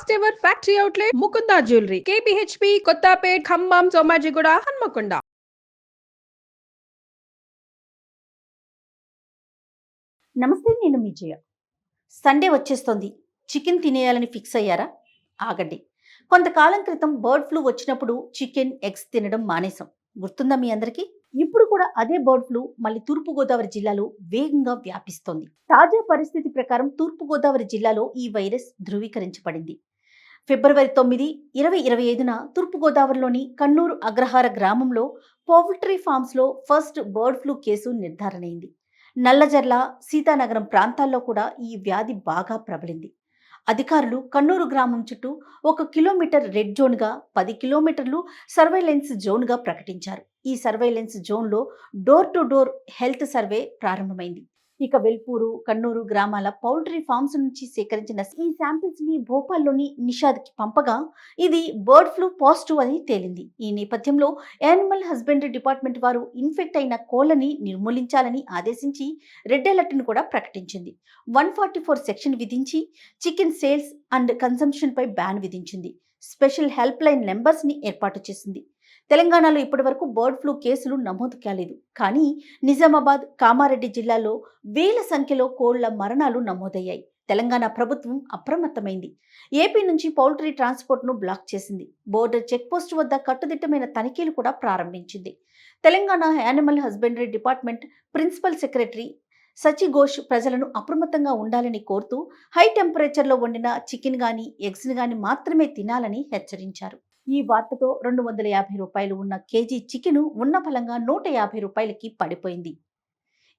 First ever factory outlet Mukunda jewellery KPHB Kothapet Khammam Somajiguda Hanmakonda. నమస్తే, నేను మీ జయ. సండే వచ్చేస్తోంది. చికెన్ తినేయాలని ఫిక్స్ అయ్యారా? ఆగండి. కొంతకాలం క్రితం బర్డ్ ఫ్లూ వచ్చినప్పుడు చికెన్, ఎగ్స్ తినడం మానేశాం. గుర్తుందా మీ అందరికీ? ఇప్పుడు కూడా అదే బర్డ్ ఫ్లూ మళ్ళీ తూర్పుగోదావరి జిల్లాలో వేగంగా వ్యాపిస్తోంది. తాజా పరిస్థితి ప్రకారం తూర్పుగోదావరి జిల్లాలో ఈ వైరస్ ధృవీకరించబడింది. ఫిబ్రవరి 9, 2025న తూర్పుగోదావరిలోని కన్నూరు అగ్రహార గ్రామంలో పౌల్ట్రీ ఫామ్స్లో ఫస్ట్ బర్డ్ ఫ్లూ కేసు నిర్ధారణైంది. నల్లజర్ల, సీతానగరం ప్రాంతాల్లో కూడా ఈ వ్యాధి బాగా ప్రబలింది. అధికారులు కన్నూరు గ్రామం చుట్టూ 1 కిలోమీటర్ రెడ్ జోన్గా, 10 కిలోమీటర్లు సర్వైలెన్స్ జోన్గా ప్రకటించారు. ఈ సర్వైలెన్స్ జోన్లో door to door health survey ప్రారంభమైంది. ఇక వెల్పూరు, కన్నూరు గ్రామాల పౌల్ట్రీ ఫార్మ్స్ నుంచి సేకరించిన ఈ శాంపిల్స్ ని భోపాల్లోని నిషాద్కి పంపగా ఇది బర్డ్ ఫ్లూ పాజిటివ్ అని తేలింది. ఈ నేపథ్యంలో యానిమల్ హస్బెండరీ డిపార్ట్మెంట్ వారు ఇన్ఫెక్ట్ అయిన కోళ్లని నిర్మూలించాలని ఆదేశించి రెడ్ అలర్ట్ను కూడా ప్రకటించింది. 144 సెక్షన్ విధించి చికెన్ సేల్స్ అండ్ కన్సంప్షన్ పై బ్యాన్ విధించింది. స్పెషల్ హెల్ప్ లైన్ నెంబర్స్ ని ఏర్పాటు చేసింది. తెలంగాణలో ఇప్పటివరకు బర్డ్ ఫ్లూ కేసులు నమోదు కాలేదు. కానీ నిజామాబాద్, కామారెడ్డి జిల్లాలో వేల సంఖ్యలో కోళ్ల మరణాలు నమోదయ్యాయి. తెలంగాణ ప్రభుత్వం అప్రమత్తమైంది. ఏపీ నుంచి పౌల్ట్రీ ట్రాన్స్పోర్ట్ను బ్లాక్ చేసింది. బోర్డర్ చెక్పోస్ట్ వద్ద కట్టుదిట్టమైన తనిఖీలు కూడా ప్రారంభించింది. Telangana animal husbandry department principal secretary Sachi Ghosh ప్రజలను అప్రమత్తంగా ఉండాలని కోరుతూ హై టెంపరేచర్లో వండిన చికెన్ గానీ, ఎగ్స్ని గానీ మాత్రమే తినాలని హెచ్చరించారు. ఈ వార్తతో 250 రూపాయలు ఉన్న కేజీ చికెను ఉన్న ఫలంగా 150 రూపాయలకి పడిపోయింది.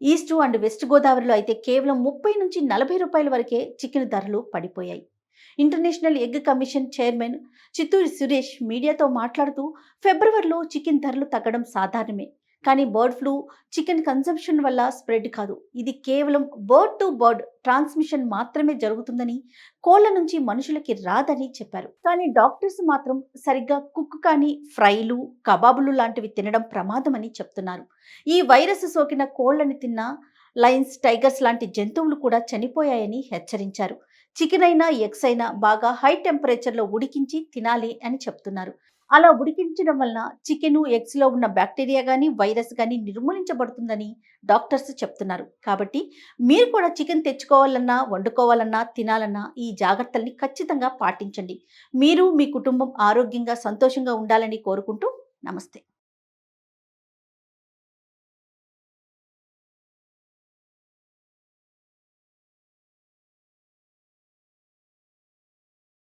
ఈస్ట్ అండ్ వెస్ట్ గోదావరిలో అయితే కేవలం 30 నుంచి 40 రూపాయల వరకే చికెన్ ధరలు పడిపోయాయి. International egg commission chairman Chitturi Suresh మీడియాతో మాట్లాడుతూ ఫిబ్రవరిలో చికెన్ ధరలు తగ్గడం సాధారణమే, కానీ బర్డ్ ఫ్లూ చికెన్ కన్సంప్షన్ వల్ల స్ప్రెడ్ కాదు. ఇది కేవలం బర్డ్ టు బర్డ్ ట్రాన్స్మిషన్ మాత్రమే జరుగుతుందని, కోళ్ల నుంచి మనుషులకి రాదని చెప్పారు. కానీ డాక్టర్స్ మాత్రం సరిగ్గా కుక్ కానీ ఫ్రైలు, కబాబులు లాంటివి తినడం ప్రమాదమని చెప్తున్నారు. ఈ వైరస్ సోకిన కోళ్లని తిన్న లయన్స్, టైగర్స్ లాంటి జంతువులు కూడా చనిపోయాయని హెచ్చరించారు. చికెన్ అయినా, ఎగ్స్ అయినా బాగా హై టెంపరేచర్లో ఉడికించి తినాలి అని చెప్తున్నారు. అలా ఉడికించడం వలన చికెను, ఎగ్స్లో ఉన్న బ్యాక్టీరియా కానీ, వైరస్ కానీ నిర్మూలించబడుతుందని డాక్టర్స్ చెప్తున్నారు. కాబట్టి మీరు కూడా చికెన్ తెచ్చుకోవాలన్నా, వండుకోవాలన్నా, తినాలన్నా ఈ జాగ్రత్తల్ని ఖచ్చితంగా పాటించండి. మీరు, మీ కుటుంబం ఆరోగ్యంగా, సంతోషంగా ఉండాలని కోరుకుంటూ నమస్తే.